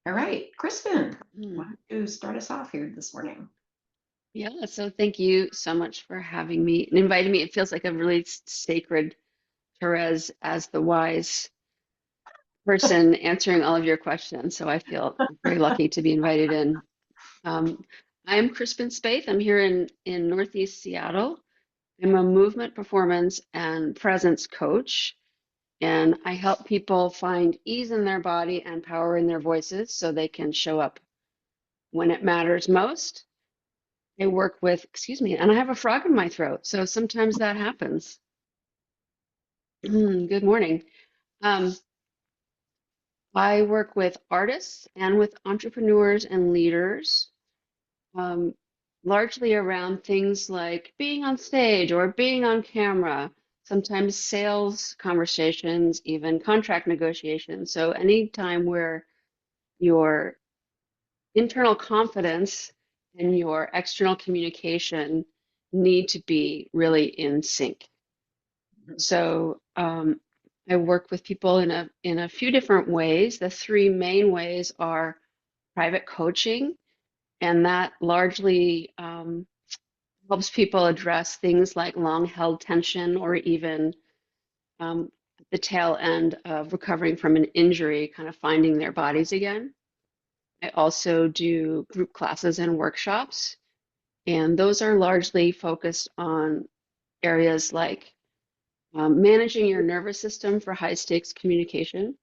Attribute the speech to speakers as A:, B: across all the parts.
A: All right, Crispin, why
B: Mm.
A: don't you start us off here this morning?
B: Yeah, so thank you so much for having me and inviting me. It feels like a really sacred Therese as the wise person answering all of your questions. So I feel very lucky to be invited in. Um, I am Crispin Spaeth. I'm here in Northeast Seattle. I'm a movement, performance, and presence coach, and I help people find ease in their body and power in their voices so they can show up when it matters most. I work with, excuse me, and I have a frog in my throat, so sometimes that happens. Good morning. Um, I work with artists and with entrepreneurs and leaders, um, largely around things like being on stage or being on camera, sometimes sales conversations, even contract negotiations. So any time where your internal confidence and your external communication need to be really in sync. So I work with people in a few different ways. The three main ways are private coaching, and that largely helps people address things like long-held tension or even um, the tail end of recovering from an injury, kind of finding their bodies again. I also do group classes and workshops, and those are largely focused on areas like managing your nervous system for high stakes communication.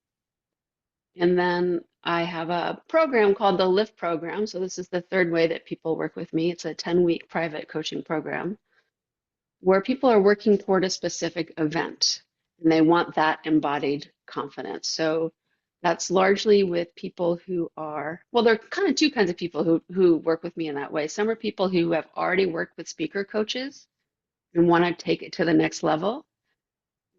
B: And then I have a program called the LIFT program. So this is the third way that people work with me. It's a 10-week private coaching program where people are working toward a specific event and they want that embodied confidence. So that's largely with people who are, well, there are kind of two kinds of people who work with me in that way. Some are people who have already worked with speaker coaches and want to take it to the next level.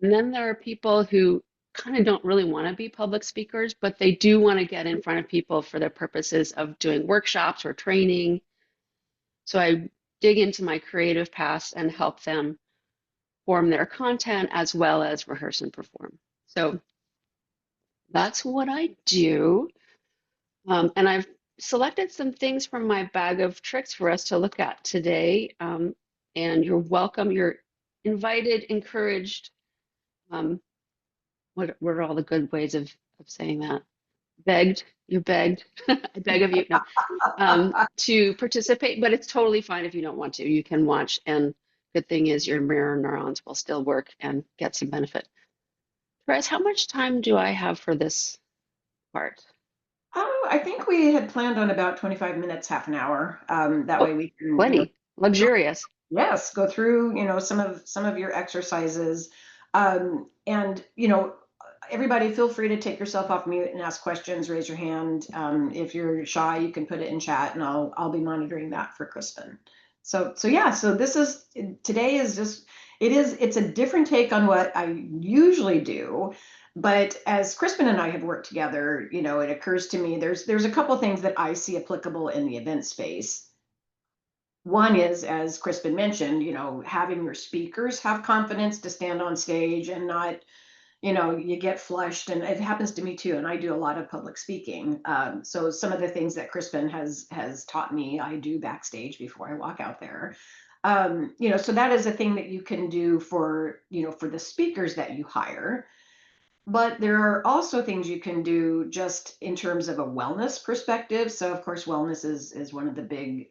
B: And then there are people who kind of don't really want to be public speakers, but they do want to get in front of people for the purposes of doing workshops or training. So I dig into my creative past and help them form their content as well as rehearse and perform. So that's what I do. And I've selected some things from my bag of tricks for us to look at today. And you're welcome, you're invited, encouraged. Um, what are all the good ways of saying that? Begged, you're begged, I beg of you, no, to participate, but it's totally fine if you don't want to. You can watch, and good thing is your mirror neurons will still work and get some benefit. Bryce, how much time do I have for this part?
A: Oh, I think we had planned on about 25 minutes, half an hour. That way
B: Oh,
A: we can,
B: plenty.
A: go,
B: Luxurious.
A: yes, go through, some of your exercises. And everybody feel free to take yourself off mute and ask questions, raise your hand. If you're shy, you can put it in chat and I'll be monitoring that for Crispin. So yeah, so this is today is just it's a different take on what I usually do. But as Crispin and I have worked together, it occurs to me there's a couple things that I see applicable in the event space. One is, as Crispin mentioned, having your speakers have confidence to stand on stage and not, you get flushed. And it happens to me too. And I do a lot of public speaking. So some of the things that Crispin has taught me, I do backstage before I walk out there. So that is a thing that you can do for the speakers that you hire. But there are also things you can do just in terms of a wellness perspective. So of course, wellness is one of the big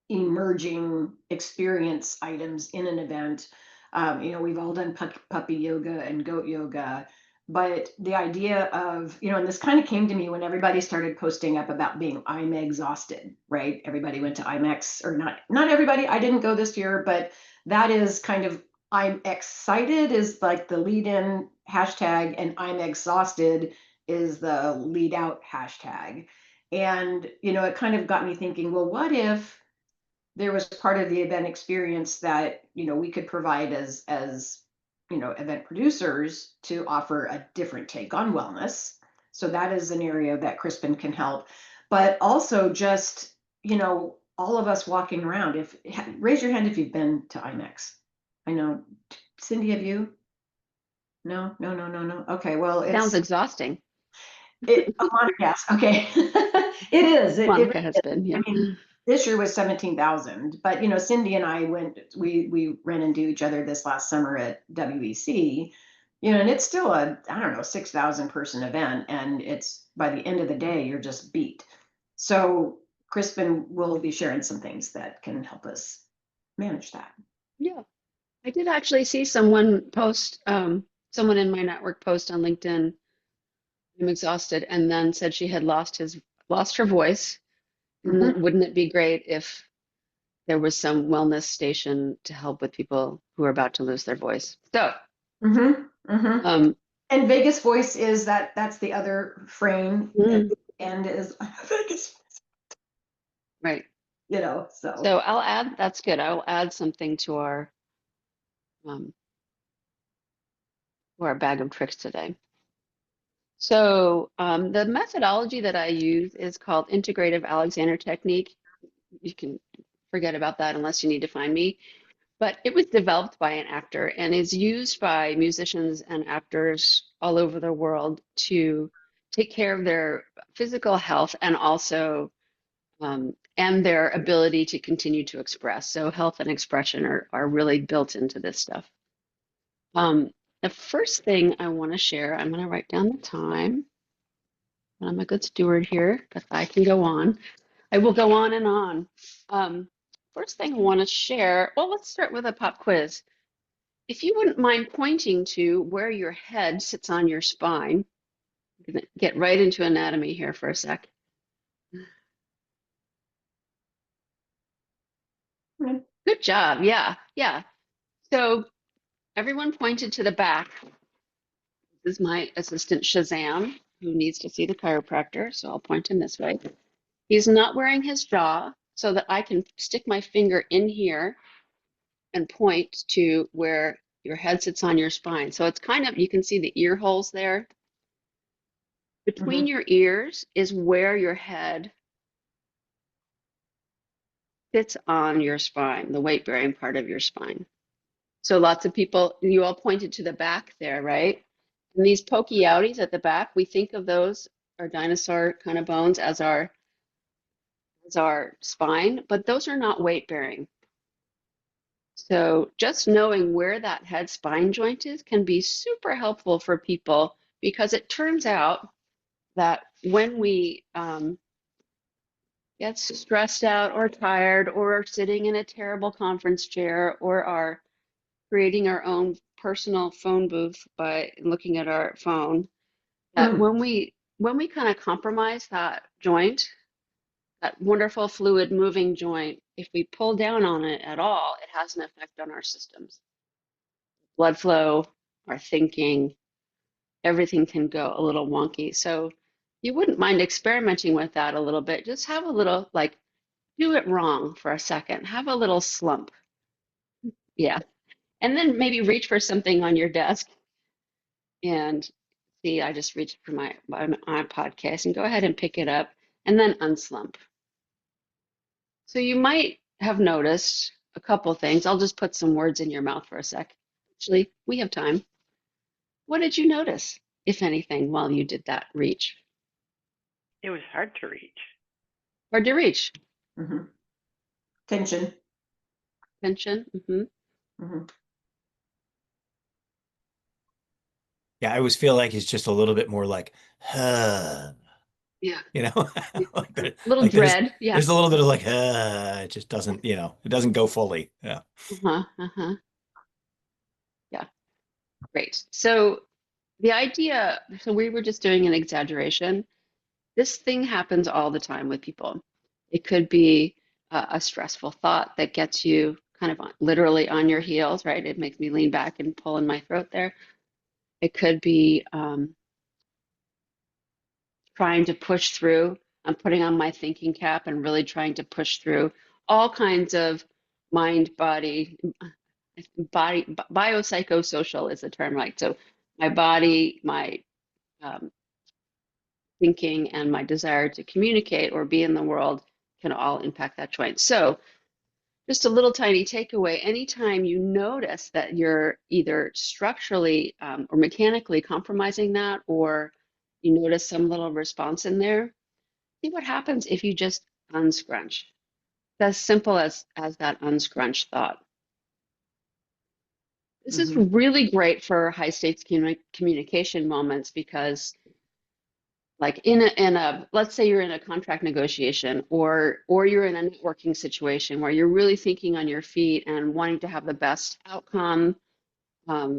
A: emerging experience items in an event. We've all done puppy yoga and goat yoga, but the idea of, and this kind of came to me when everybody started posting up about being I'm exhausted, right? Everybody went to IMEX, or not everybody. I didn't go this year, but that is kind of I'm excited is like the lead in hashtag, and I'm exhausted is the lead out hashtag. And, it kind of got me thinking, well, what if there was part of the event experience that we could provide as event producers to offer a different take on wellness. So that is an area that Crispin can help, but also just all of us walking around. If raise your hand if you've been to IMEX. I know, Cindy, have you? No, no, no, no, no. Okay, well,
B: Sounds
A: it's
B: exhausting.
A: Monica, yes, okay. It is. It really
B: Monica has
A: is.
B: been,
A: I
B: yeah.
A: mean, this year was 17,000, but Cindy and I we ran into each other this last summer at WEC, and it's still I don't know, 6,000 person event, and it's by the end of the day, you're just beat. So Crispin will be sharing some things that can help us manage that.
B: Yeah. I did actually see someone post, someone in my network post on LinkedIn, I'm exhausted, and then said she had lost her voice. And
A: Hmm.
B: then wouldn't it be great if there was some wellness station to help with people who are about to lose their voice? So,
A: Hmm. Hmm.
B: um,
A: And Vegas voice is that's the other frame at
B: mm,
A: the end is Vegas,
B: right.
A: so.
B: So I'll add, that's good. I'll add something um, to our bag of tricks today. So the methodology that I use is called Integrative Alexander Technique. You can forget about that unless you need to find me. But it was developed by an actor and is used by musicians and actors all over the world to take care of their physical health and also and their ability to continue to express. So health and expression are really built into this stuff. The first thing I want to share, I'm going to write down the time. I'm a good steward here, but I can go on. I will go on and on. Um, First thing I want to share, well, let's start with a pop quiz. If you wouldn't mind pointing to where your head sits on your spine, I'm gonna get right into anatomy here for a sec. Good job. Yeah, yeah. So everyone pointed to the back. This is my assistant Shazam, who needs to see the chiropractor, so I'll point him this way. He's not wearing his jaw so that I can stick my finger in here and point to where your head sits on your spine. So it's kind of, you can see the ear holes there. Between
A: Mhm.
B: your ears is where your head sits on your spine, the weight bearing part of your spine. So lots of people, you all pointed to the back there, right? And these pokey outies at the back, we think of those, our dinosaur kind of bones, as our spine, but those are not weight bearing. So just knowing where that head spine joint is can be super helpful for people because it turns out that when we get stressed out or tired or are sitting in a terrible conference chair or are creating our own personal phone booth by looking at our phone, that
A: Mm.
B: when we kind of compromise that joint, that wonderful fluid moving joint, if we pull down on it at all, it has an effect on our systems. Blood flow, our thinking, everything can go a little wonky. So you wouldn't mind experimenting with that a little bit. Just have a little, like, do it wrong for a second. Have a little slump. Yeah. And then maybe reach for something on your desk and see, I just reached for my podcast and go ahead and pick it up and then unslump. So you might have noticed a couple things. I'll just put some words in your mouth for a sec. Actually, we have time. What did you notice, if anything, while you did that reach?
C: It was hard to reach.
B: Hard to reach.
A: Mhm. Tension.
B: Tension. Hmm.
A: Hmm.
D: Yeah, I always feel like it's just a little bit more like, huh,
B: Yeah.
D: you know,
B: Little
D: like
B: dread. Yeah.
D: there's a little bit of like, it just doesn't, it doesn't go fully. Yeah.
B: Uh-huh. Uh-huh. Yeah. Great. So the idea, so we were just doing an exaggeration. This thing happens all the time with people. It could be a stressful thought that gets you kind of literally on your heels, right? It makes me lean back and pull in my throat there. It could be trying to push through. I'm putting on my thinking cap and really trying to push through all kinds of mind, biopsychosocial is the term, right? So my body, my um, thinking, and my desire to communicate or be in the world can all impact that joint. So just a little tiny takeaway, anytime you notice that you're either structurally or mechanically compromising that or you notice some little response in there. See what happens if you just unscrunch. As simple as that unscrunch thought. This is
A: Mhm.
B: really great for high stakes communication moments because like in a let's say you're in a contract negotiation or you're in a networking situation where you're really thinking on your feet and wanting to have the best outcome.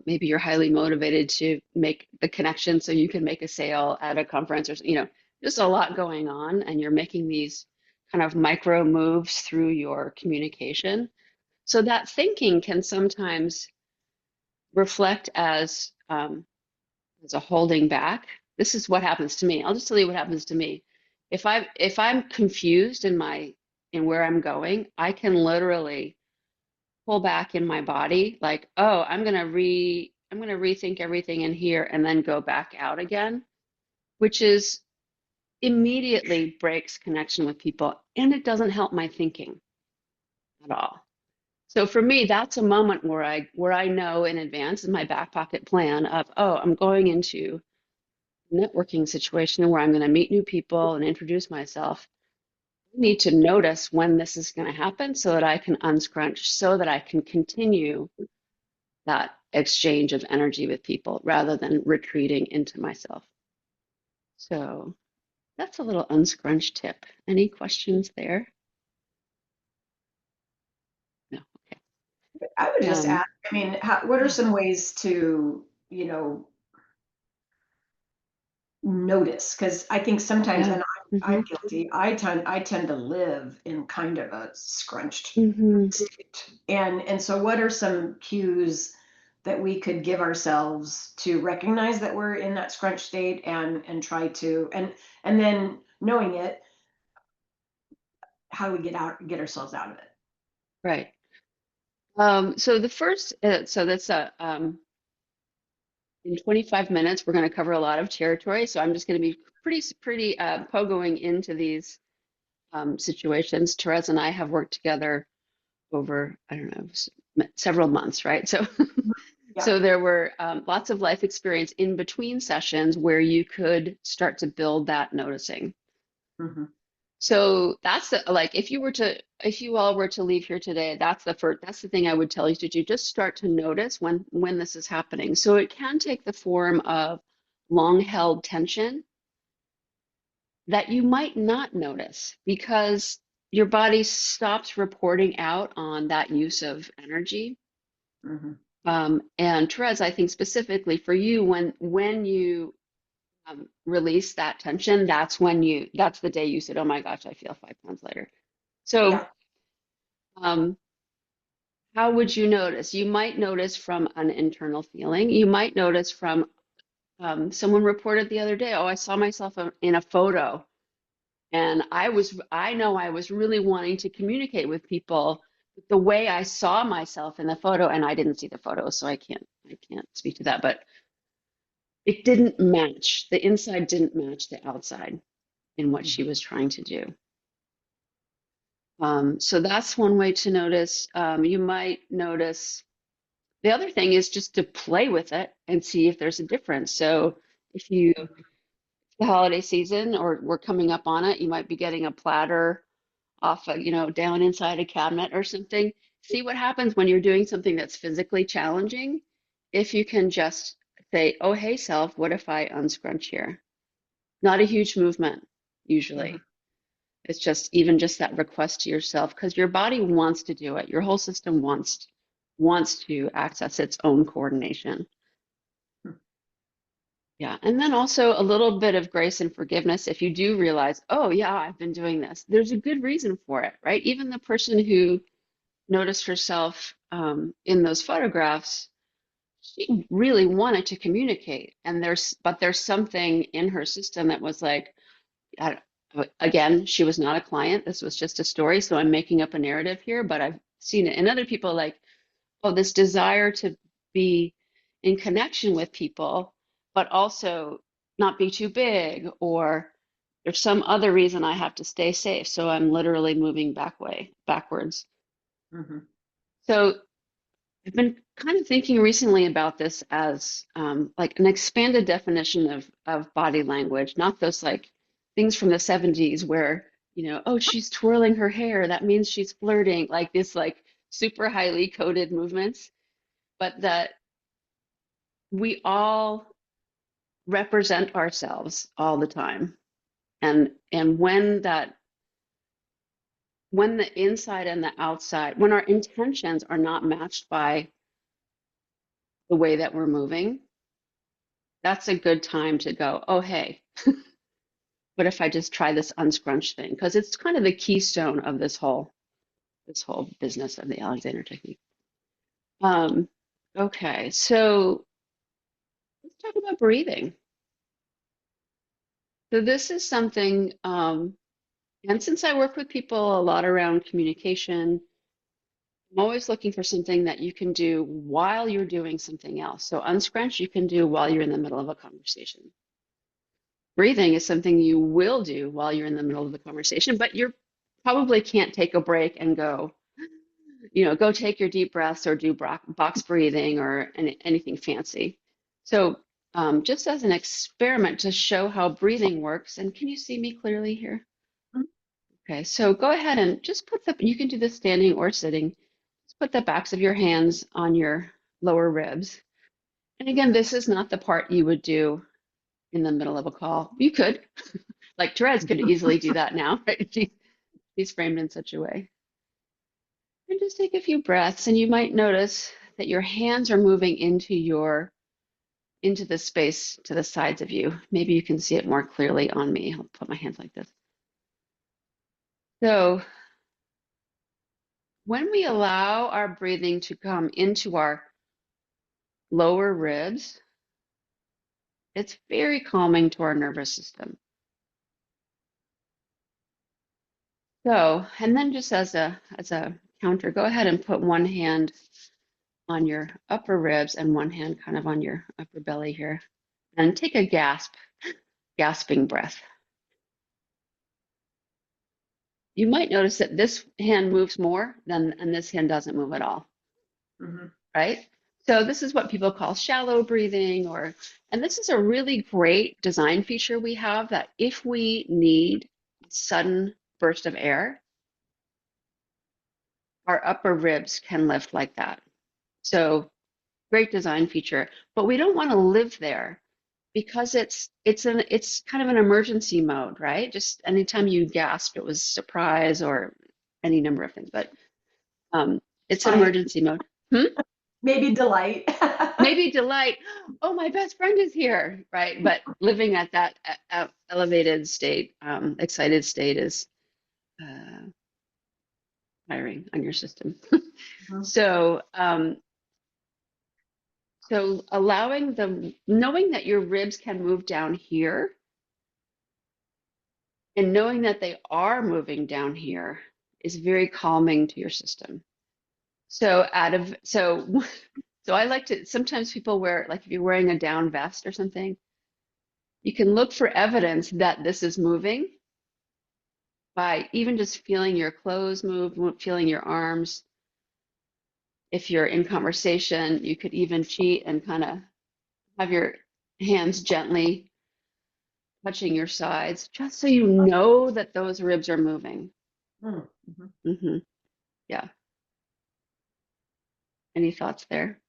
B: Maybe you're highly motivated to make the connection so you can make a sale at a conference or just a lot going on, and you're making these kind of micro moves through your communication. So that thinking can sometimes reflect as a holding back. This is what happens to me. I'll just tell you what happens to me. If I'm confused in where I'm going, I can literally pull back in my body, like, oh, I'm gonna rethink everything in here and then go back out again, which is immediately breaks connection with people and it doesn't help my thinking at all. So for me, that's a moment where I know in advance in my back pocket plan of, oh, I'm going into a networking situation where I'm going to meet new people and introduce myself. I need to notice when this is going to happen so that I can unscrunch, so that I can continue that exchange of energy with people rather than retreating into myself. So that's a little unscrunch tip. Any questions there? No. Okay.
A: I would just
B: Um,
A: ask, I mean, what are some ways to, notice? Because I think sometimes,
B: yeah.
A: and I'm
B: Mm-hmm.
A: guilty, I tend to live in kind of a scrunched
B: Mm-hmm.
A: state. And so what are some cues that we could give ourselves to recognize that we're in that scrunched state and try to, and then knowing it, how do we get ourselves out of it?
B: Right. So the first, so that's in 25 minutes, we're going to cover a lot of territory. So I'm just going to be pretty pogoing into these situations. Therese and I have worked together over, I don't know, several months, right? So,
A: Yeah.
B: so there were lots of life experience in between sessions where you could start to build that noticing.
A: Hmm.
B: So that's like if you all were to leave here today, that's the thing I would tell you to do. Just start to notice when this is happening. So it can take the form of long held tension that you might not notice because your body stops reporting out on that use of energy.
A: Hmm.
B: And Therese, I think specifically for you, when you release that tension, that's the day you said, "Oh my gosh, I feel 5 pounds lighter." So,
A: Yeah.
B: um, how would you notice? You might notice from an internal feeling. You might notice from someone reported the other day, "Oh, I saw myself in a photo, and I know I was really wanting to communicate with people, but the way I saw myself in the photo, and I didn't see the photo, so I can't speak to that, but it didn't match. The inside didn't match the outside in what she
A: Mhm.
B: was trying to do." So that's one way to notice. You might notice the other thing is just to play with it and see if there's a difference. So if the holiday season or we're coming up on it, you might be getting a platter off down inside a cabinet or something. See what happens when you're doing something that's physically challenging. If you can just say, oh, hey, self, what if I unscrunch here? Not a huge movement,
A: Mhm.
B: usually. It's just that request to yourself because your body wants to do it. Your whole system wants to access its own coordination. Yeah. And then also a little bit of grace and forgiveness if you do realize, oh, yeah, I've been doing this. There's a good reason for it, right? Even the person who noticed herself in those photographs, she really wanted to communicate. But there's something in her system that was like, again, she was not a client. This was just a story. So I'm making up a narrative here, but I've seen it in other people like, oh, this desire to be in connection with people, but also not be too big, or there's some other reason I have to stay safe. So I'm literally moving backwards.
A: Mhm.
B: So I've been kind of thinking recently about this as like an expanded definition of body language, not those like things from the 70s where, oh, she's twirling her hair. That means she's flirting, like this like super highly coded movements, but that we all represent ourselves all the time. And when the inside and the outside, when our intentions are not matched by the way that we're moving, that's a good time to go, oh, hey, what if I just try this unscrunch thing? Because it's kind of the keystone of this whole business of the Alexander technique. Okay, so let's talk about breathing. So this is something, and since I work with people a lot around communication, I'm always looking for something that you can do while you're doing something else. So unscrunch you can do while you're in the middle of a conversation. Breathing is something you will do while you're in the middle of the conversation, but you probably can't take a break and go, go take your deep breaths or do box breathing or anything fancy. So just as an experiment to show how breathing works, and can you see me clearly here? Okay, so go ahead and just you can do this standing or sitting. Just put the backs of your hands on your lower ribs. And again, this is not the part you would do in the middle of a call. You could, like Therese could easily do that now, right? She's framed in such a way. And just take a few breaths, and you might notice that your hands are moving into the space to the sides of you. Maybe you can see it more clearly on me. I'll put my hands like this. So when we allow our breathing to come into our lower ribs, it's very calming to our nervous system. So, and then just as a counter, go ahead and put one hand on your upper ribs and one hand kind of on your upper belly here. And take a gasping breath. You might notice that this hand moves more and this hand doesn't move at all, right? So this is what people call shallow breathing, and this is a really great design feature we have that if we need a sudden burst of air, our upper ribs can lift like that. So great design feature, but we don't want to live there because it's kind of an emergency mode, right? Just anytime you gasp, it was surprise or any number of things, but it's an emergency mode.
A: Maybe delight.
B: Maybe delight. Oh, my best friend is here, right? But living at that elevated state, excited state is tiring on your system. So, so knowing that your ribs can move down here and knowing that they are moving down here is very calming to your system. So so I like to, sometimes people wear, like if you're wearing a down vest or something, you can look for evidence that this is moving by even just feeling your clothes move, feeling your arms. If you're in conversation, you could even cheat and kind of have your hands gently touching your sides, just so you know that those ribs are moving. Yeah. Any thoughts there?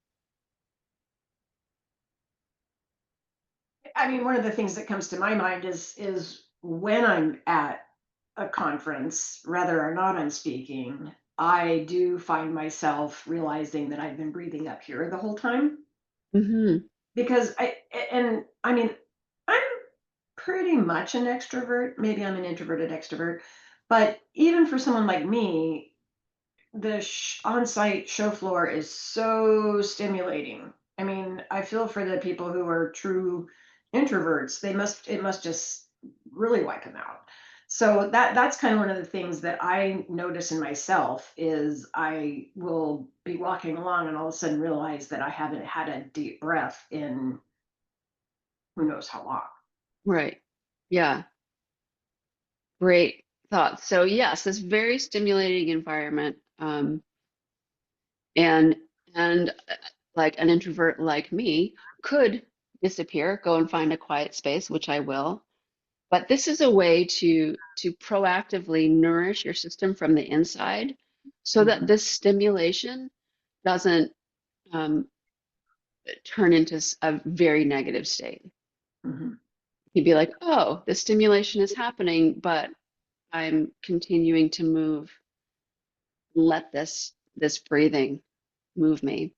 A: I mean, one of the things that comes to my mind is when I'm at a conference, whether or not I'm speaking, I do find myself realizing that I've been breathing up here the whole time. Because I mean, I'm pretty much an extrovert. Maybe I'm an introverted extrovert, but even for someone like me, the on-site show floor is so stimulating. I mean, I feel for the people who are true introverts. It must just really wipe them out. So that's kind of one of the things that I notice in myself is I will be walking along and all of a sudden realize that I haven't had a deep breath in who knows how long.
B: Right. Yeah. Great thoughts. So yes, this very stimulating environment. And and like an introvert like me could disappear, go and find a quiet space, which I will. But this is a way to proactively nourish your system from the inside so that this stimulation doesn't um, turn into a very negative state.
A: Mhm.
B: You'd be like, oh, the stimulation is happening, but I'm continuing to move. Let this breathing move me.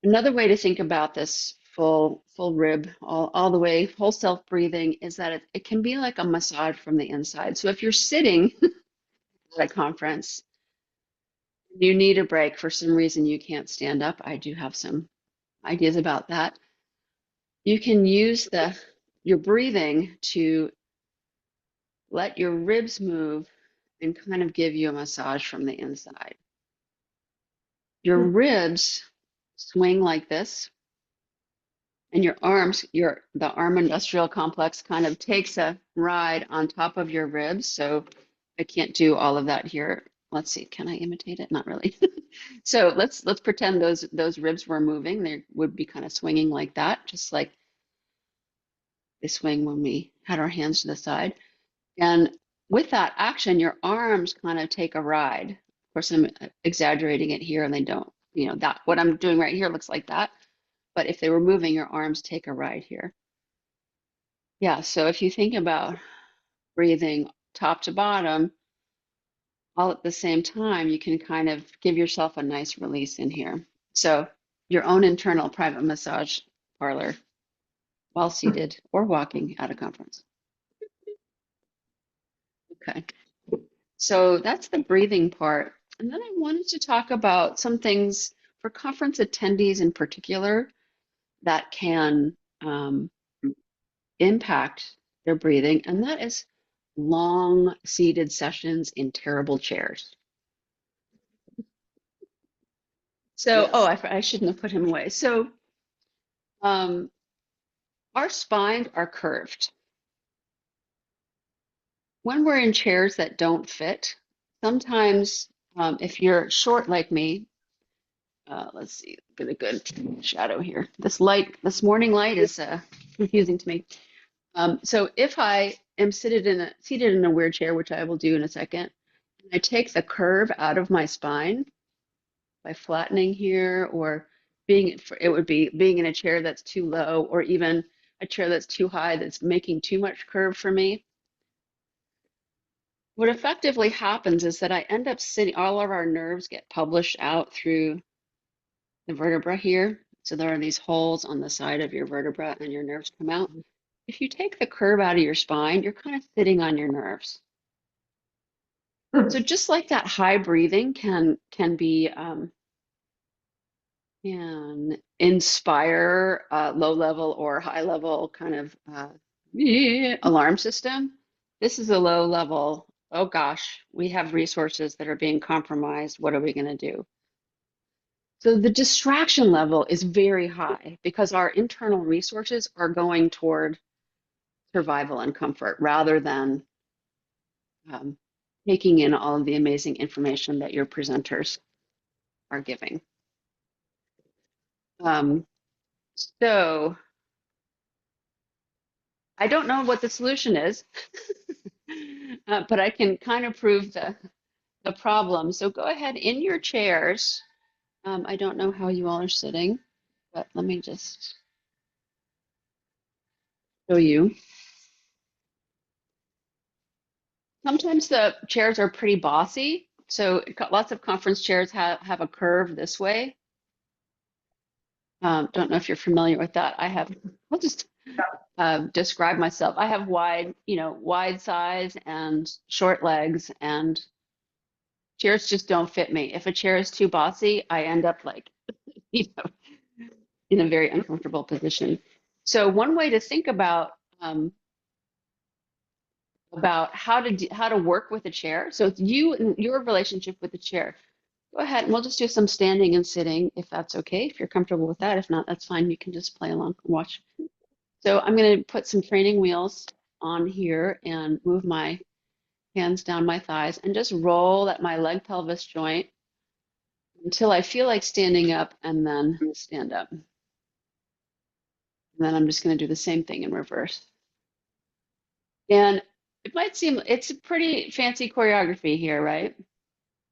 B: Another way to think about this full rib, all the way, whole self breathing is that it can be like a massage from the inside. So if you're sitting at a conference, you need a break for some reason you can't stand up. I do have some ideas about that. You can use your breathing to let your ribs move and kind of give you a massage from the inside. Your ribs swing like this, and your arms, the arm industrial complex kind of takes a ride on top of your ribs. So I can't do all of that here. Let's see, can I imitate it? Not really. So let's pretend those ribs were moving. They would be kind of swinging like that, just like they swing when we had our hands to the side. And with that action, your arms kind of take a ride. Of course, I'm exaggerating it here, and they don't, that what I'm doing right here looks like that. But if they were moving, your arms take a ride here. Yeah, so if you think about breathing top to bottom, all at the same time, you can kind of give yourself a nice release in here. So your own internal private massage parlor while seated or walking at a conference. Okay, so that's the breathing part. And then I wanted to talk about some things for conference attendees in particular that can impact their breathing, and that is long seated sessions in terrible chairs. So,
A: Yes.
B: oh, I shouldn't have put him away. So, our spines are curved. When we're in chairs that don't fit, sometimes if you're short like me, let's see, get a good shadow here. This morning light is confusing to me. So if I am seated in a weird chair, which I will do in a second, and I take the curve out of my spine by flattening here, or it would be being in a chair that's too low, or even a chair that's too high that's making too much curve for me. What effectively happens is that I end up sitting, all of our nerves get published out through the vertebra here. So there are these holes on the side of your vertebra and your nerves come out. If you take the curve out of your spine, you're kind of sitting on your nerves. So just like that, high breathing can be can inspire a low level or high level kind of alarm system. This is a low level. Oh gosh, we have resources that are being compromised. What are we going to do? So the distraction level is very high because our internal resources are going toward survival and comfort rather than taking in all of the amazing information that your presenters are giving. So I don't know what the solution is, but I can kind of prove the problem. So go ahead in your chairs. I don't know how you all are sitting, but let me just show you. Sometimes the chairs are pretty bossy. So lots of conference chairs have a curve this way. Don't know if you're familiar with that. I'll just describe myself. I have wide size and short legs, and chairs just don't fit me. If a chair is too bossy, I end up like, you know, in a very uncomfortable position. So one way to think about how to work with a chair. So it's you and your relationship with the chair. Go ahead, and we'll just do some standing and sitting, if that's okay. If you're comfortable with that, if not, that's fine. You can just play along and watch. So I'm going to put some training wheels on here and move my hands down my thighs and just roll at my leg pelvis joint. until I feel like standing up and then stand up. And then I'm just going to do the same thing in reverse. And it might seem it's a pretty fancy choreography here, right?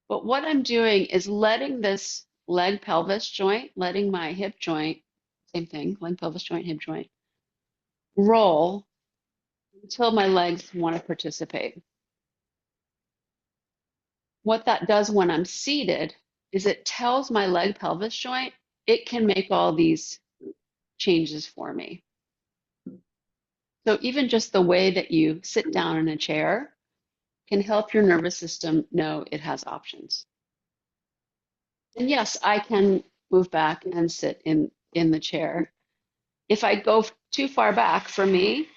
B: But what I'm doing is letting this leg pelvis joint, letting my hip joint, same thing, leg pelvis joint, hip joint, roll until my legs want to participate. What that does when I'm seated is it tells my leg pelvis joint it can make all these changes for me. So even just the way that you sit down in a chair can help your nervous system know it has options. And yes, I can move back and sit in the chair. If I go too far back, for me,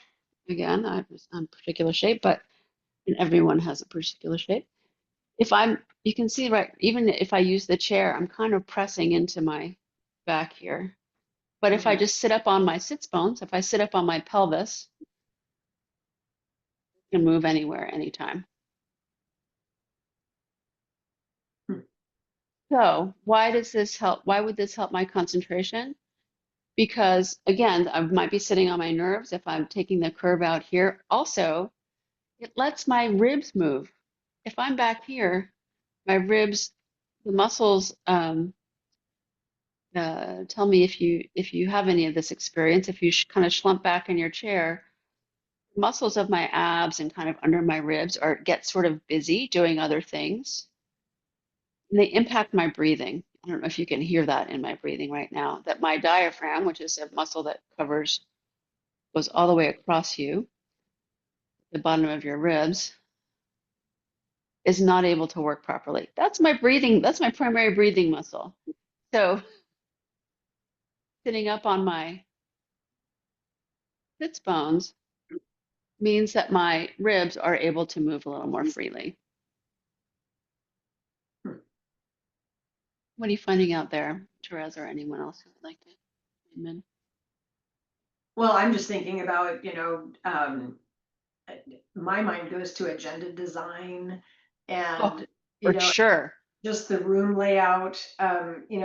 B: again, I'm a particular shape, but everyone has a particular shape. You can see, right, even if I use the chair, I'm kind of pressing into my back here. But if I just sit up on my sits bones, if I sit up on my pelvis, I can move anywhere, anytime. So why does this help? Why would this help my concentration? Because again, I might be sitting on my nerves if I'm taking the curve out here. Also, it lets my ribs move. If I'm back here, my ribs, the muscles, tell me if you have any of this experience. If you kind of slump back in your chair, muscles of my abs and kind of under my ribs get sort of busy doing other things. And they impact my breathing. I don't know if you can hear that in my breathing right now, that my diaphragm, which is a muscle that goes all the way across you, the bottom of your ribs, is not able to work properly. That's my breathing, that's my primary breathing muscle. So sitting up on my sits bones means that my ribs are able to move a little more freely. What are you finding out there, Therese, or anyone else who would like to chime in?
A: Well, I'm just thinking about, my mind goes to agenda design
B: Oh,
A: and,
B: for sure.
A: just the room layout,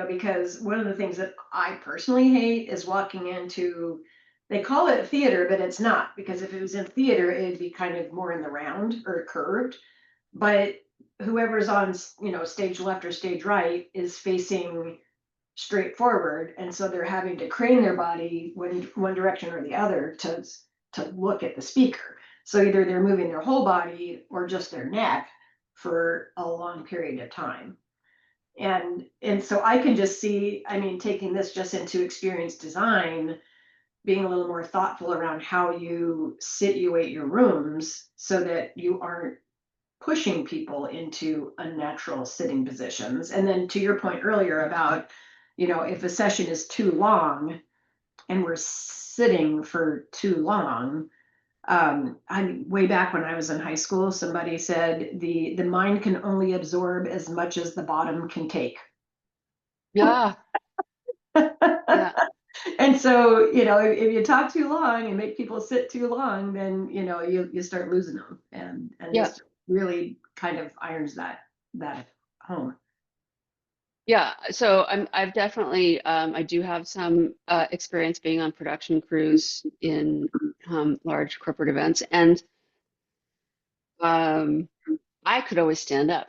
A: because one of the things that I personally hate is walking into, they call it theater, but it's not, because if it was in theater, it'd be kind of more in the round or curved. But whoever's on, stage left or stage right is facing straight forward. And so they're having to crane their body one direction or the other to look at the speaker. So either they're moving their whole body or just their neck for a long period of time. And so I can just see, I mean, taking this just into experience design, being a little more thoughtful around how you situate your rooms so that you aren't pushing people into unnatural sitting positions. And then to your point earlier about, if a session is too long and we're sitting for too long, I way back when I was in high school, somebody said the mind can only absorb as much as the bottom can take.
B: Yeah, yeah,
A: And so, if you talk too long and make people sit too long, then you start losing them, and
B: yeah,
A: this really kind of irons that home.
B: yeah. So I've definitely, I do have some experience being on production crews in large corporate events, and um, I could always stand up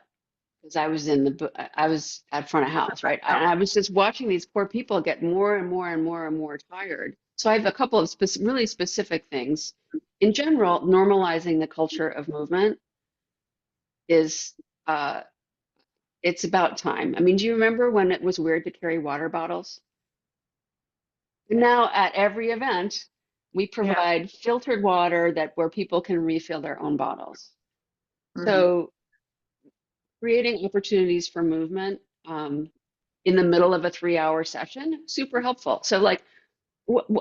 B: because I was at front of house, right? And I was just watching these poor people get more and more and more and more tired. So I have a couple of really specific things. In general, normalizing the culture of movement is uh, it's about time. I mean, do you remember when it was weird to carry water bottles? Now at every event, we
A: Yeah.
B: provide filtered water where people can refill their own bottles.
A: Mhm.
B: So creating opportunities for movement in the middle of a 3-hour session, super helpful. So like,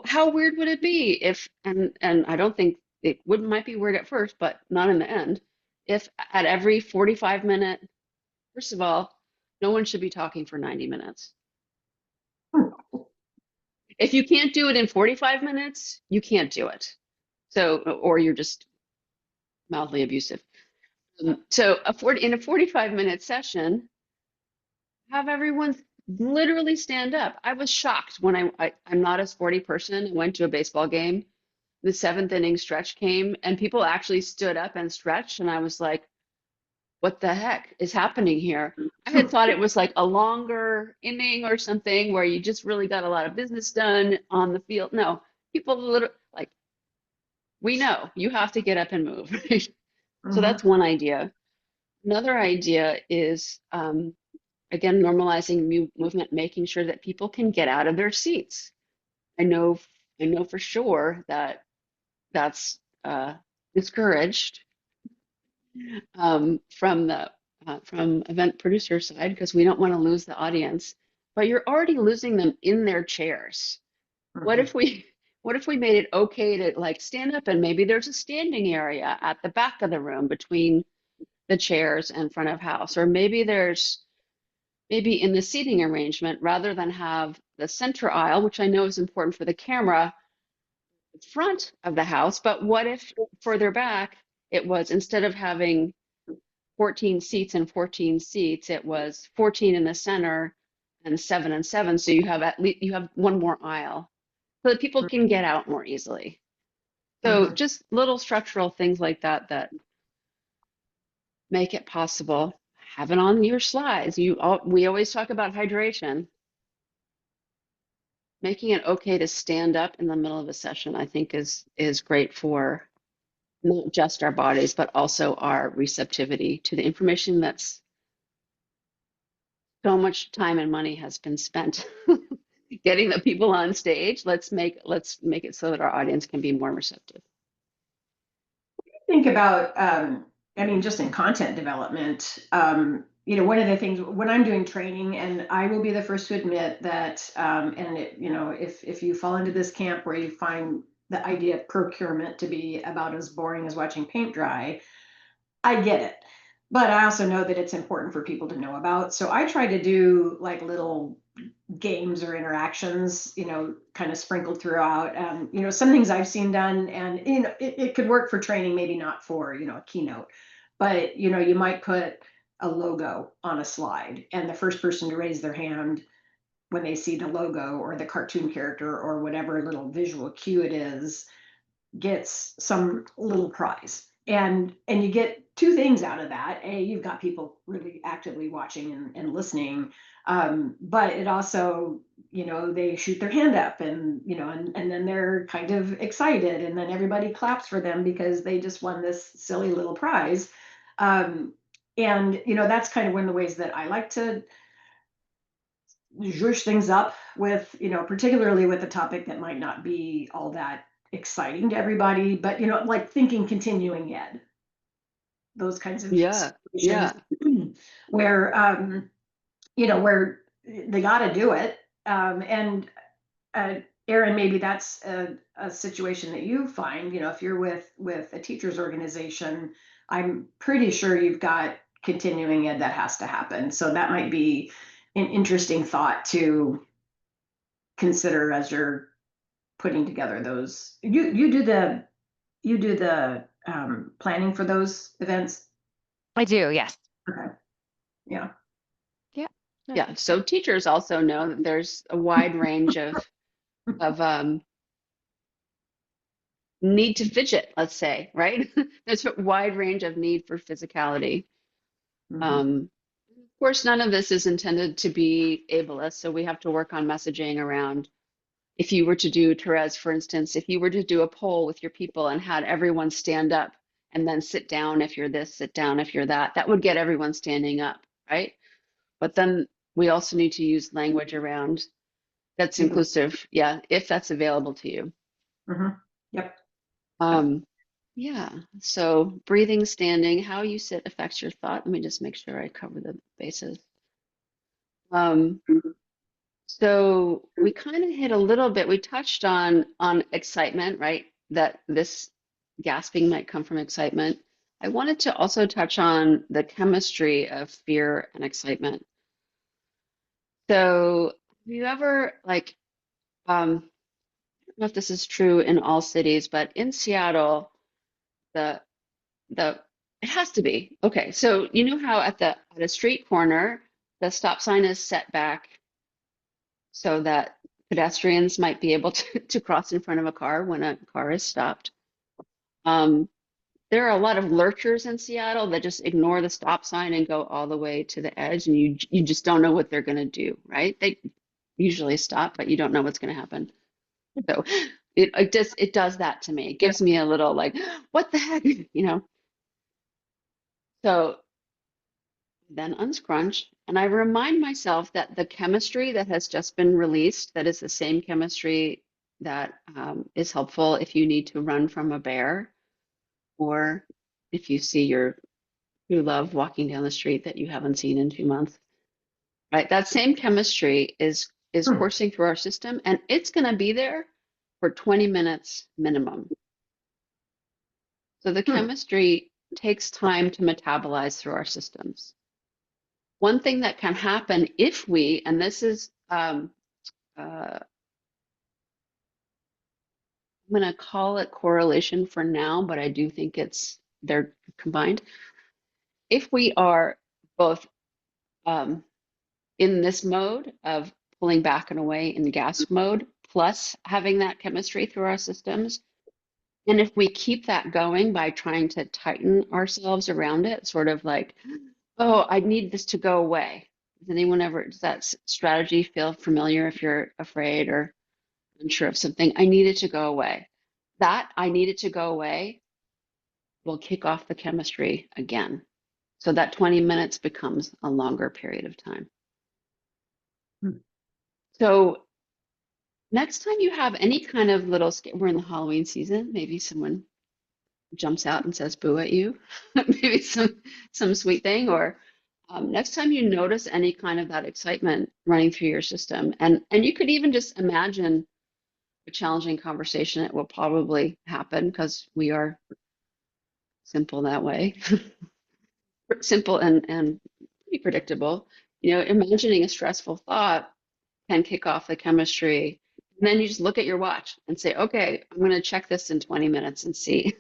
B: how weird would it be if, and I don't think might be weird at first, but not in the end, if at every 45-minute, first of all, no one should be talking for 90 minutes. If you can't do it in 45 minutes, you can't do it. So, or you're just mildly abusive. So in a 45-minute session, have everyone literally stand up. I was shocked when I'm not a sporty person. I went to a baseball game. The seventh inning stretch came and people actually stood up and stretched. And I was like, what the heck is happening here? I had thought it was like a longer inning or something where you just really got a lot of business done on the field. No, people literally like, we know you have to get up and move. So
A: Mhm.
B: that's one idea. Another idea is, again, normalizing movement, making sure that people can get out of their seats. I know, I know for sure that that's discouraged from the from event producer side because we don't want to lose the audience. But you're already losing them in their chairs. What
A: Mhm.
B: if we what if we made it okay to like stand up and maybe there's a standing area at the back of the room between the chairs and front of house, or maybe there's maybe in the seating arrangement rather than have the center aisle, which I know is important for the camera, front of the house, but what if further back it was instead of having 14 seats and 14 seats, it was 14 in the center and 7 and 7, so you have at least you have one more aisle so that people can get out more easily. So
A: Mhm.
B: just little structural things like that that make it possible. Have it on your slides. We always talk about hydration. Making it okay to stand up in the middle of a session, I think is great for not just our bodies, but also our receptivity to the information that's so much time and money has been spent getting the people on stage. Let's make it so that our audience can be more receptive.
A: Think about, I mean, just in content development, one of the things when I'm doing training, and I will be the first to admit that, and if you fall into this camp where you find the idea of procurement to be about as boring as watching paint dry, I get it. But I also know that it's important for people to know about. So I try to do like little games or interactions, kind of sprinkled throughout. Some things I've seen done, and it could work for training, maybe not for a keynote, but you might put a logo on a slide, and the first person to raise their hand when they see the logo or the cartoon character or whatever little visual cue it is gets some little prize. And you get two things out of that. A, you've got people really actively watching and listening, but it also, they shoot their hand up, and then they're kind of excited, and then everybody claps for them because they just won this silly little prize. And that's kind of one of the ways that I like to zhoosh things up with, particularly with a topic that might not be all that exciting to everybody, but like thinking continuing ed, those kinds of
B: Yeah,
A: situations
B: yeah,
A: where they got to do it. And Erin, maybe that's a situation that you find, if you're with a teachers organization, I'm pretty sure you've got continuing ed that has to happen. So that might be an interesting thought to consider as you're putting together those. You do the planning for those events.
E: I do, yes.
A: Okay. Yeah.
E: Yeah.
B: yeah. So teachers also know that there's a wide range of need to fidget, let's say, right? There's a wide range of need for physicality.
A: Mhm.
B: Of course, none of this is intended to be ableist, so we have to work on messaging around. If you were to do, Therese, for instance, if you were to do a poll with your people and had everyone stand up and then sit down if you're this, sit down if you're that, that would get everyone standing up, right? But then we also need to use language around that's
A: People.
B: inclusive, yeah, if that's available to you.
A: Mhm. Yep.
B: Um, yeah, so breathing, standing, how you sit affects your thought. Let me just make sure I cover the bases. Um, So we kind of hit a little bit, we touched on excitement, right? That this gasping might come from excitement. I wanted to also touch on the chemistry of fear and excitement. So have you ever like I don't know if this is true in all cities, but in Seattle, the the it has to be. Okay, so you know how at a street corner The stop sign is set back so that pedestrians might be able to cross in front of a car when a car is stopped. There are a lot of lurchers in Seattle that just ignore the stop sign and go all the way to the edge, and you just don't know what they're going to do, right? They usually stop, but you don't know what's going to happen. So it does that to me. It gives me a little like, what the heck, you know? So then unscrunch, and I remind myself that the chemistry that has just been released, that is the same chemistry that is helpful if you need to run from a bear, or if you see your true love walking down the street that you haven't seen in 2 months, right? That same chemistry is coursing through our system, and it's going to be there for 20 minutes minimum. So the chemistry takes time to metabolize through our systems. One thing that can happen if we, and this is, I'm going to call it correlation for now, but I do think they're combined. If we are both in this mode of pulling back and away in the gas mode, plus having that chemistry through our systems, and if we keep that going by trying to tighten ourselves around it, sort of like, oh, I need this to go away. Does that strategy feel familiar if you're afraid or unsure of something? I need it to go away. That I need it to go away will kick off the chemistry again. So that 20 minutes becomes a longer period of time. So next time you have any kind of little, we're in the Halloween season, maybe someone jumps out and says boo at you, maybe some sweet thing, or next time you notice any kind of that excitement running through your system, and you could even just imagine a challenging conversation. It will probably happen because we are simple that way, simple and pretty predictable. You know, imagining a stressful thought can kick off the chemistry. And then you just look at your watch and say, okay, I'm going to check this in 20 minutes and see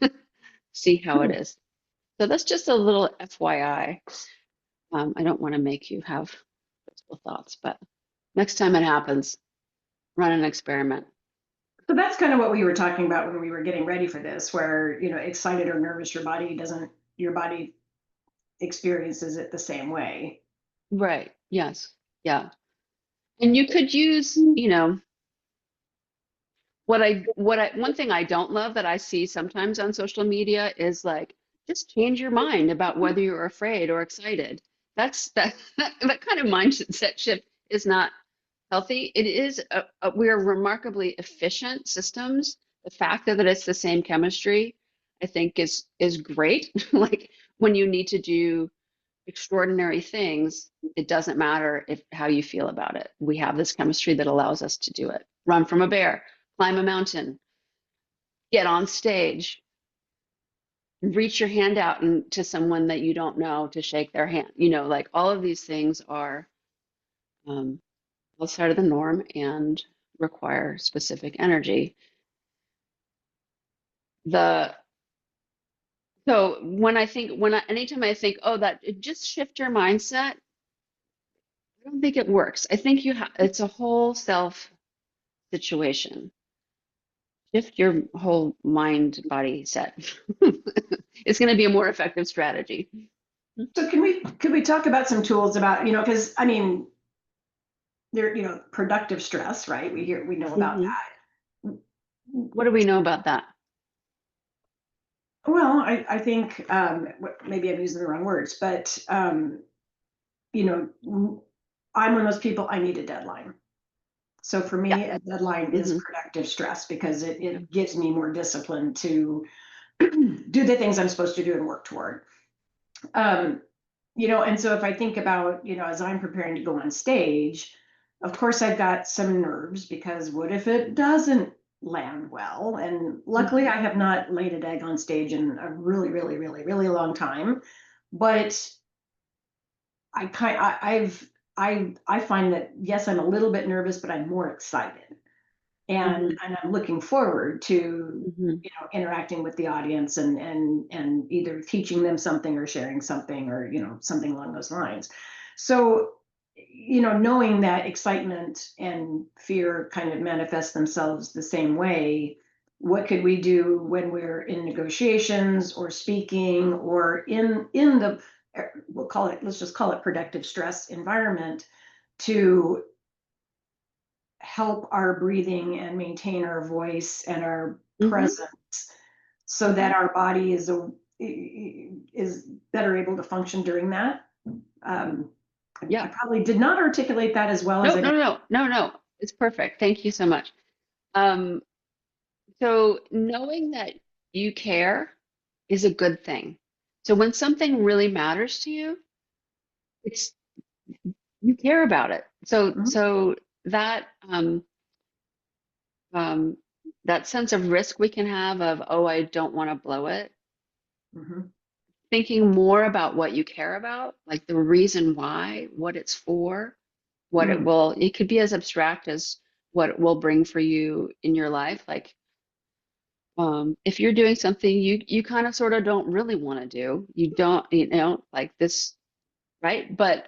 B: how it is. So that's just a little FYI. I don't want to make you have stressful thoughts, but next time it happens, run an experiment.
A: So that's kind of what we were talking about when we were getting ready for this, where, you know, excited or nervous, your body experiences it the same way.
B: Right. Yes. Yeah. And you could use, you know, one thing I don't love that I see sometimes on social media is like, just change your mind about whether you're afraid or excited. That kind of mindset shift is not healthy. It is we are remarkably efficient systems. The fact that it's the same chemistry, I think, is great. Like when you need to do extraordinary things, it doesn't matter how you feel about it. We have this chemistry that allows us to do it. Run from a bear, climb a mountain, get on stage, reach your hand out to someone that you don't know to shake their hand. You know, like all of these things are outside of the norm and require specific energy. So anytime I think, oh, just shift your mindset, I don't think it works. I think it's a whole self situation. Shift your whole mind body set. It's going to be a more effective strategy.
A: So could we talk about some tools about, you know, because I mean, there, you know, productive stress, right? We know about that.
B: What do we know about that?
A: Well, I think maybe I'm using the wrong words, but you know, I'm one of those people, I need a deadline. So for me, a deadline is productive stress because it gives me more discipline to do the things I'm supposed to do and work toward. You know, and so if I think about, you know, as I'm preparing to go on stage, of course I've got some nerves because what if it doesn't land well? And luckily I have not laid an egg on stage in a really, really, really, really long time. But I find that yes, I'm a little bit nervous, but I'm more excited. And I'm looking forward to you know, interacting with the audience and either teaching them something or sharing something or, you know, something along those lines. So knowing that excitement and fear kind of manifest themselves the same way, what could we do when we're in negotiations or speaking or in the, let's just call it productive stress environment, to help our breathing and maintain our voice and our presence, so that our body is better able to function during that.
B: Yeah.
A: I probably did not articulate that as well as
B: No. It's perfect. Thank you so much. So knowing that you care is a good thing. So when something really matters to you, it's you care about it. So
A: Mhm.
B: so that that sense of risk we can have of, oh, I don't want to blow it.
A: Mhm.
B: Thinking more about what you care about, like the reason why, what it's for, what it will, it could be as abstract as what it will bring for you in your life. Like if you're doing something you kind of sort of don't really want to do, you don't, like this, right? But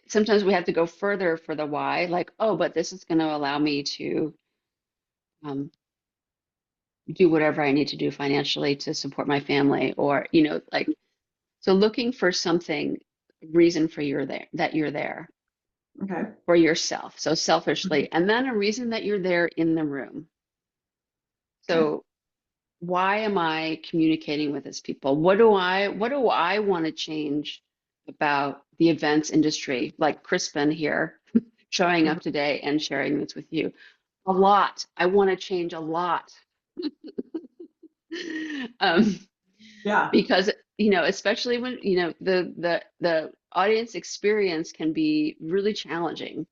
B: sometimes we have to go further for the why, like, oh, but this is going to allow me to do whatever I need to do financially to support my family, or, like, so looking for something, reason for that you're there
A: Okay.
B: for yourself. So selfishly, and then a reason that you're there in the room.
A: Okay.
B: So why am I communicating with these people? What do I want to change about the events industry? Like Crispin here showing up today and sharing this with you. A lot. I want to change a lot. um,
A: Yeah.
B: because especially when the audience experience can be really challenging,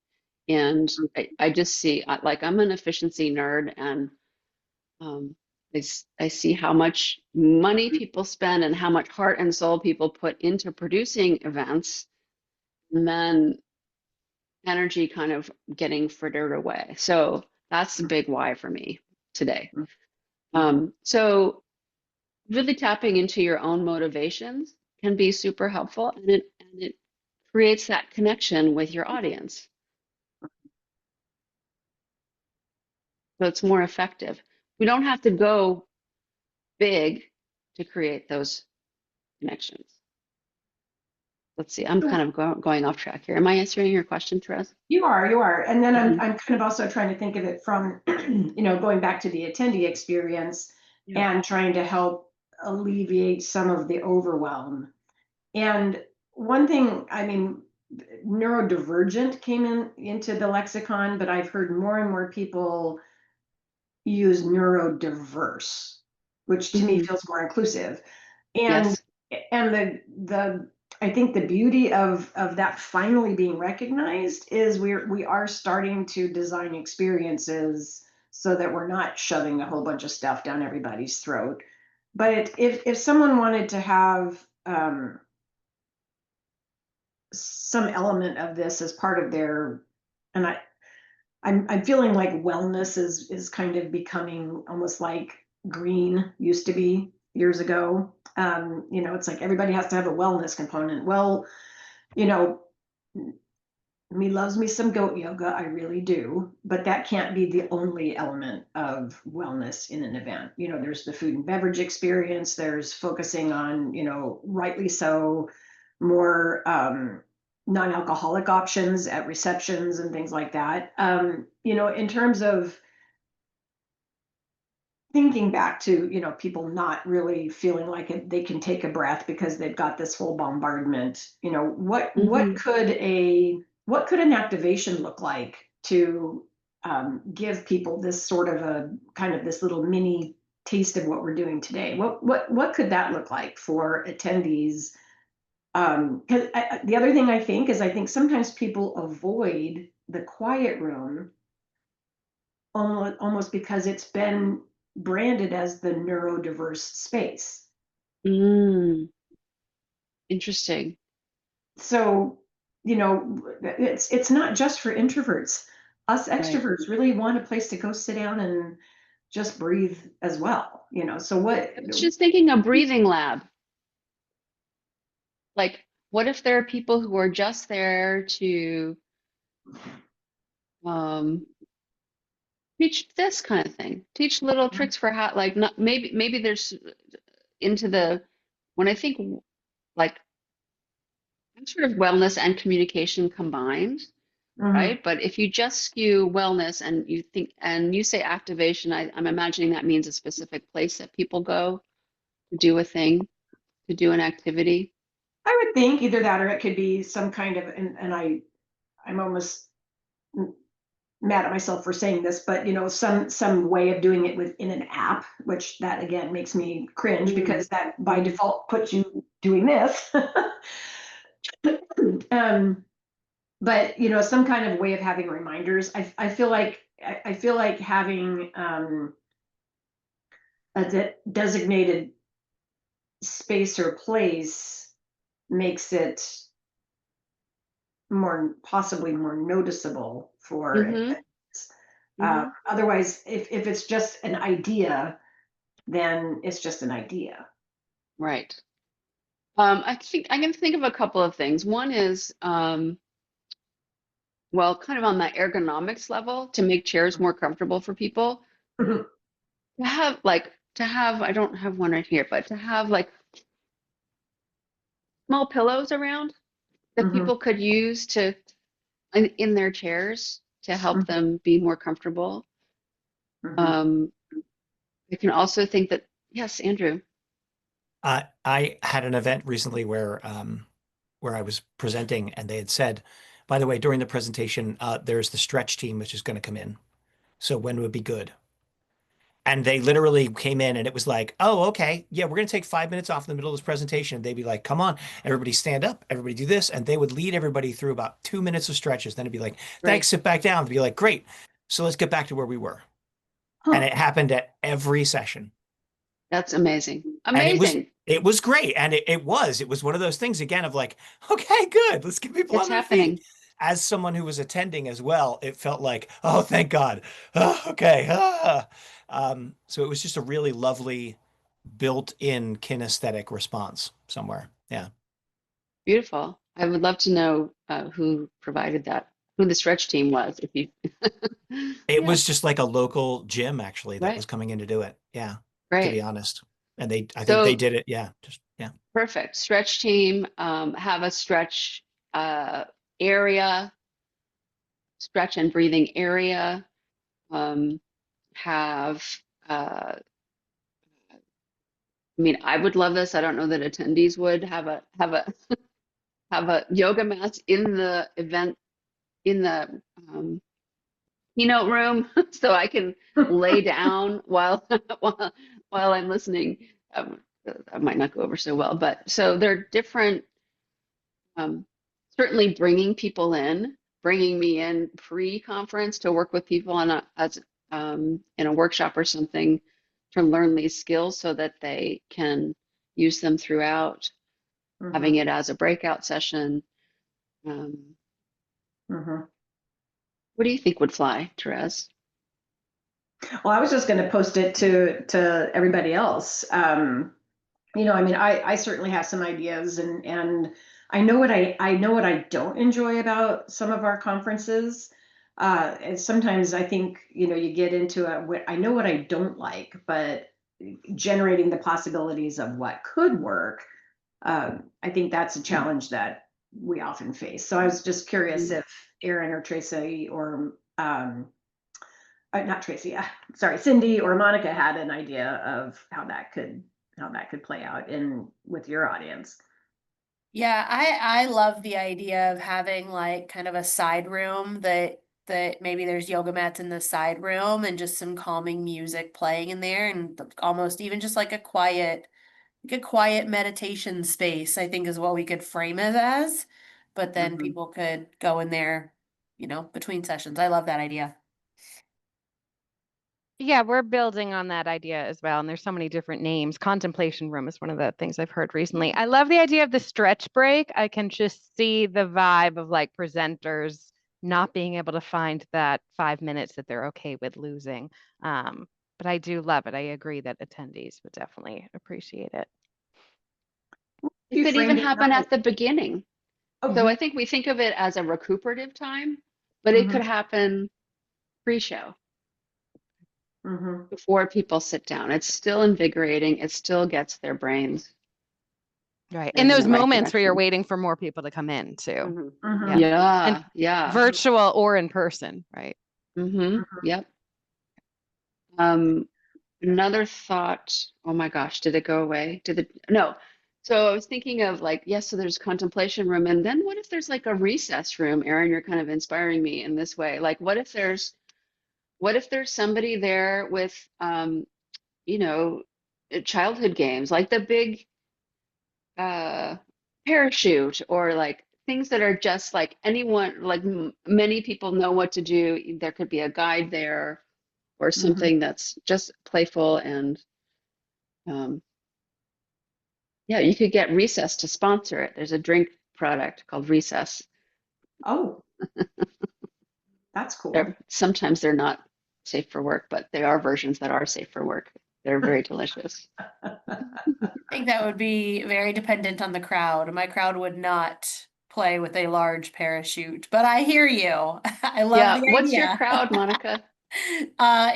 B: and I just see, like, I'm an efficiency nerd, and I see how much money people spend and how much heart and soul people put into producing events, and then energy kind of getting frittered away. So that's the big why for me today. So really tapping into your own motivations can be super helpful, and it creates that connection with your audience. So it's more effective. We don't have to go big to create those connections. Let's see, I'm kind of going off track here. Am I answering your question, Therese?
A: You are. And then I'm kind of also trying to think of it from, going back to the attendee experience and trying to help alleviate some of the overwhelm. And one thing, I mean, neurodivergent came into the lexicon, but I've heard more and more people use neurodiverse, which to me feels more inclusive. And
B: Yes.
A: the I think the beauty of that finally being recognized is we are starting to design experiences so that we're not shoving a whole bunch of stuff down everybody's throat. But if someone wanted to have some element of this as part of their, and I'm feeling like wellness is kind of becoming almost like green used to be years ago. It's like everybody has to have a wellness component. Well, you know, me loves me some goat yoga, I really do, but that can't be the only element of wellness in an event. There's the food and beverage experience, there's focusing on, rightly so, more non-alcoholic options at receptions and things like that. In terms of thinking back to, people not really feeling like they can take a breath because they've got this whole bombardment, what could an activation look like to give people this sort of a kind of this little mini taste of what we're doing today? What could that look like for attendees? Because the other thing I think sometimes people avoid the quiet room almost because it's been branded as the neurodiverse space.
B: Interesting.
A: So, it's not just for introverts. Us
B: Right.
A: extroverts really want a place to go sit down and just breathe as well. So what?
B: I was just thinking a breathing lab. Like what if there are people who are just there to teach this kind of thing, teach little tricks for how, like, not maybe there's when I think like sort of wellness and communication combined, right? But if you just skew wellness and you say activation, I'm imagining that means a specific place that people go to do a thing, to do an activity.
A: I would think either that or it could be some kind of, and I'm almost mad at myself for saying this, but some way of doing it within an app, which that again makes me cringe because that by default puts you doing this. But some kind of way of having reminders. I feel like having a designated space or place makes it possibly more noticeable for otherwise if it's just an idea, then it's just an idea.
B: Right. I think I can think of a couple of things. One is well, kind of on the ergonomics level, to make chairs more comfortable for people. To have I don't have one right here, but to have like small pillows around that people could use in their chairs to help them be more comfortable. I can also think that, yes, Andrew.
D: I had an event recently where I was presenting, and they had said, by the way, during the presentation, there's the stretch team which is going to come in. So when would be good? And they literally came in, and it was like, oh, okay, yeah, we're going to take 5 minutes off in the middle of this presentation. And they'd be like, come on, everybody stand up, everybody do this. And they would lead everybody through about 2 minutes of stretches. Then it'd be like, thanks, sit back down. It'd be like, great. So let's get back to where we were. And it happened at every session.
B: That's amazing.
D: And it was great. And it was one of those things again of like, okay, good. Let's get people on their feet. As someone who was attending as well, it felt like, oh, thank God. Oh, okay. So it was just a really lovely built-in kinesthetic response somewhere. Yeah.
B: Beautiful. I would love to know who provided that, who the stretch team was. If you,
D: It was just like a local gym actually that was coming in to do it. Yeah.
B: Great.
D: To be honest. And I think they did it. Yeah.
B: Perfect. Stretch team, have a stretch area, stretch and breathing area, have I mean, I would love this. I don't know that attendees would have a have a yoga mat in the event, in the keynote room, so I can lay down while I'm listening. That might not go over so well, but so they're different. Certainly bringing me in pre-conference to work with people on in a workshop or something to learn these skills so that they can use them throughout, having it as a breakout session. What do you think would fly, Therese?
A: Well, I was just going to post it to everybody else. I mean, I certainly have some ideas, and I know what I don't enjoy about some of our conferences. And sometimes I think, you get into I know what I don't like, but generating the possibilities of what could work, I think that's a challenge that we often face. So I was just curious if Erin or Tracy or not Tracy, sorry, Cindy or Monica had an idea of how that could play out with your audience.
F: Yeah, I love the idea of having like kind of a side room that maybe there's yoga mats in the side room and just some calming music playing in there, and almost even just like a quiet meditation space, I think is what we could frame it as. But then people could go in there, between sessions. I love that idea.
E: Yeah, we're building on that idea as well. And there's so many different names. Contemplation room is one of the things I've heard recently. I love the idea of the stretch break. I can just see the vibe of like presenters not being able to find that 5 minutes that they're okay with losing. But I do love it. I agree that attendees would definitely appreciate it.
B: It
A: You
B: could even
A: framed it
B: happen
A: right.
B: at the beginning.
A: Oh,
B: So I think we think of it as a recuperative time, but it could happen pre-show before people sit down. It's still invigorating. It still gets their brains
E: Right. In
B: moving in
E: those
B: the right
E: moments where you're
B: direction.
E: waiting for more people to come in too.
B: Mhm.
A: Mhm.
E: Yeah.
B: Yeah,
E: And
B: yeah.
E: virtual or in person, right?
B: Yep. Another thought, oh my gosh, did it go away? No. So I was thinking of like, yes, so there's contemplation room, and then what if there's like a recess room? Erin, you're kind of inspiring me in this way. Like, what if there's somebody there with, you know, childhood games, like the big parachute, or like things that are just like anyone, like many people know what to do. There could be a guide there, or something that's just playful and yeah, you could get Recess to sponsor it. There's a drink product called Recess.
A: Oh, that's cool.
B: Sometimes they're not safe for work, but there are versions that are safe for work. They're very delicious.
F: I think that would be very dependent on the crowd. My crowd would not play with a large parachute, but I hear you. I love
B: Yeah,
F: the
B: what's your
F: idea.
B: crowd, Monica?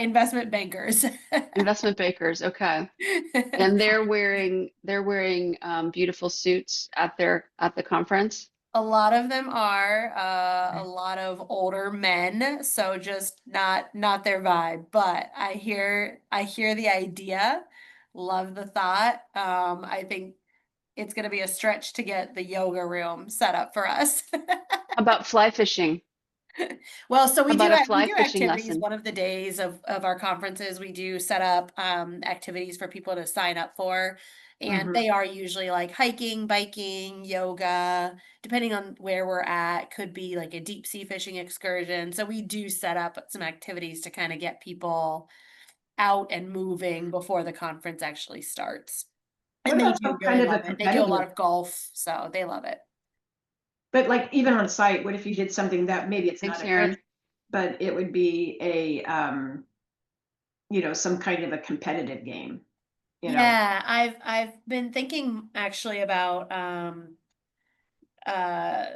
F: Investment bankers.
B: Investment bakers. Okay. And they're wearing beautiful suits at the conference.
F: A lot of them are a lot of older men, so just not their vibe. But I hear the idea, love the thought. I think it's gonna be a stretch to get the yoga room set up for us.
B: How about fly fishing?
F: Well, so
B: How about a
F: we
B: fly
F: do
B: fishing
F: activities.
B: lesson?
F: One of the days of our conferences, we do set up activities for people to sign up for. And they are usually like hiking, biking, yoga, depending on where we're at, could be like a deep sea fishing excursion. So we do set up some activities to kind of get people out and moving before the conference actually starts.
A: What
F: And they
A: about
F: do
A: some
F: really
A: kind of a
F: love it. They do a lot
A: competitive,
F: of golf, so they love it.
A: but like even on site, what if you did something that maybe it's
B: Thanks,
A: not a
B: Erin.
A: parachute, but it would be a, some kind of a competitive game, you know?
F: Yeah, I've been thinking actually about uh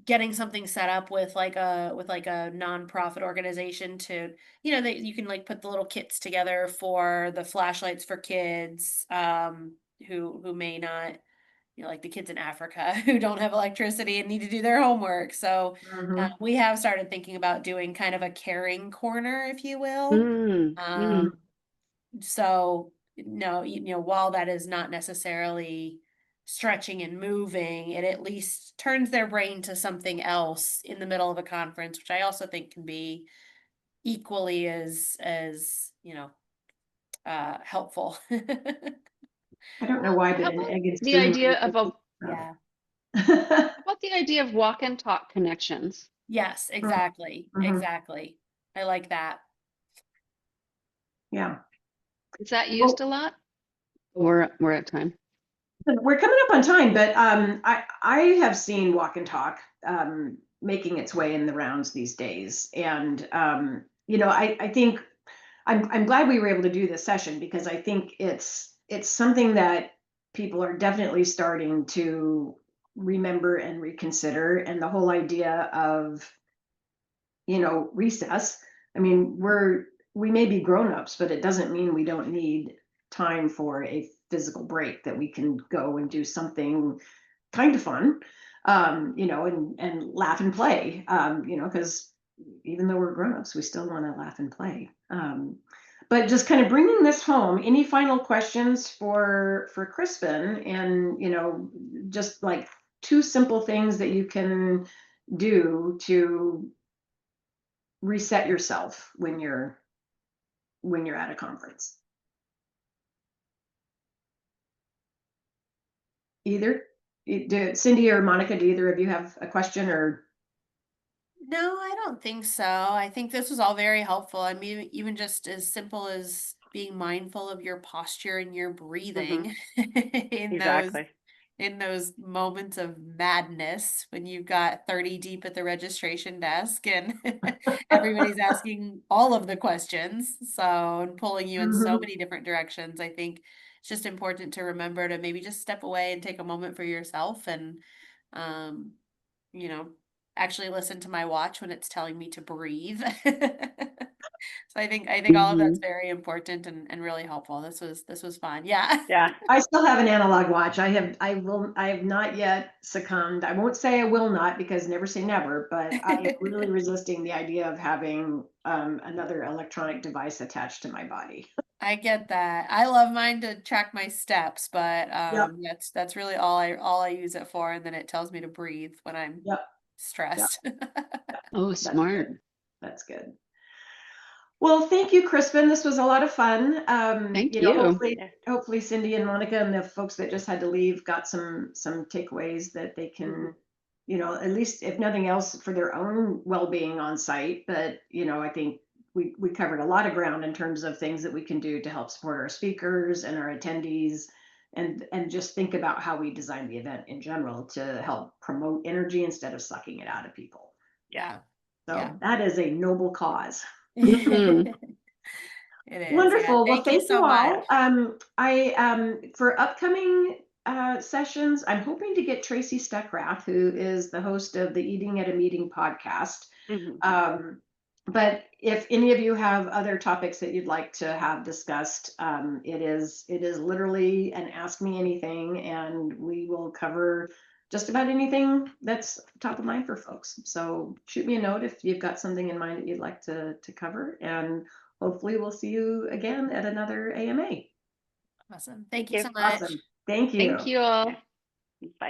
F: getting something set up with like a nonprofit organization to, that you can like put the little kits together for the flashlights for kids who may not, like the kids in Africa who don't have electricity and need to do their homework. So
A: Mhm.
F: we have started thinking about doing kind of a caring corner, if you will.
B: Mm,
F: Um, so no, while that is not necessarily stretching and moving, it at least turns their brain to something else in the middle of a conference, which I also think can be equally as helpful.
A: I don't know why, but
B: How
A: an
B: about
A: egg and
B: the
A: spoon.
B: idea of
F: Yeah.
B: how about the idea of walk and talk connections?
F: Yes, exactly. Exactly. I like that.
A: Yeah.
B: Is that
A: Well,
B: used a lot? We're at time.
A: we're coming up on time, but I have seen walk and talk making its way in the rounds these days, and I think I'm glad we were able to do this session because I think it's something that people are definitely starting to remember and reconsider, and the whole idea of recess. I mean, we may be grown-ups, but it doesn't mean we don't need time for a physical break, that we can go and do something kind of fun, and laugh and play, because even though we're grown-ups, we still want to laugh and play. But just kind of bringing this home, any final questions for Crispin, and just like two simple things that you can do to reset yourself when you're at a conference. Cindy or Monica, do either of you have a question? Or
F: No, I don't think so. I think this was all very helpful. I mean, even just as simple as being mindful of your posture and your breathing in those
C: Exactly.
F: in those moments of madness when you've got 30 deep at the registration desk and everybody's asking all of the questions, so and pulling you in so
A: Mhm.
F: many different directions. I think it's just important to remember to maybe just step away and take a moment for yourself and, you know, actually listen to my watch when it's telling me to breathe. So I think all of that's
B: Mhm.
F: very important and really helpful. This was fun. Yeah.
C: Yeah.
A: I still have an analog watch. I have not yet succumbed. I won't say I will not because never say never, but I am really resisting the idea of having another electronic device attached to my body.
F: I get that. I love mine to track my steps, but
A: Yep,
F: that's really all I use it for, and then it tells me to breathe when I'm
A: yep, yep.
F: stressed.
B: Oh,
A: That's
B: smart.
A: good. That's good. Well, thank you, Crispin. This was a lot of fun.
B: Thank
A: You know,
B: you.
C: Yeah.
A: hopefully Cindy and Monica and the folks that just had to leave got some takeaways that they can, you know, at least if nothing else for their own well-being on site. But, you know, I think we covered a lot of ground in terms of things that we can do to help support our speakers and our attendees and just think about how we design the event in general to help promote energy instead of sucking it out of people.
F: Yeah.
A: So
F: Yeah.
A: that is a noble cause.
B: Mhm.
F: It is. Yeah.
A: Wonderful. Well,
F: Thank you
A: thank you
F: so much.
A: all. For upcoming sessions, I'm hoping to get Tracy Steckrath, who is the host of the Eating at a Meeting podcast.
C: Mhm.
A: But if any of you have other topics that you'd like to have discussed, it is literally an ask me anything, and we will cover just about anything that's top of mind for folks. So shoot me a note if you've got something in mind that you'd like to cover, and hopefully we'll see you again at another AMA.
F: Awesome.
C: Thank
F: Thank you
C: you.
F: so much.
A: Awesome. Thank you.
B: Thank you all.
C: Bye.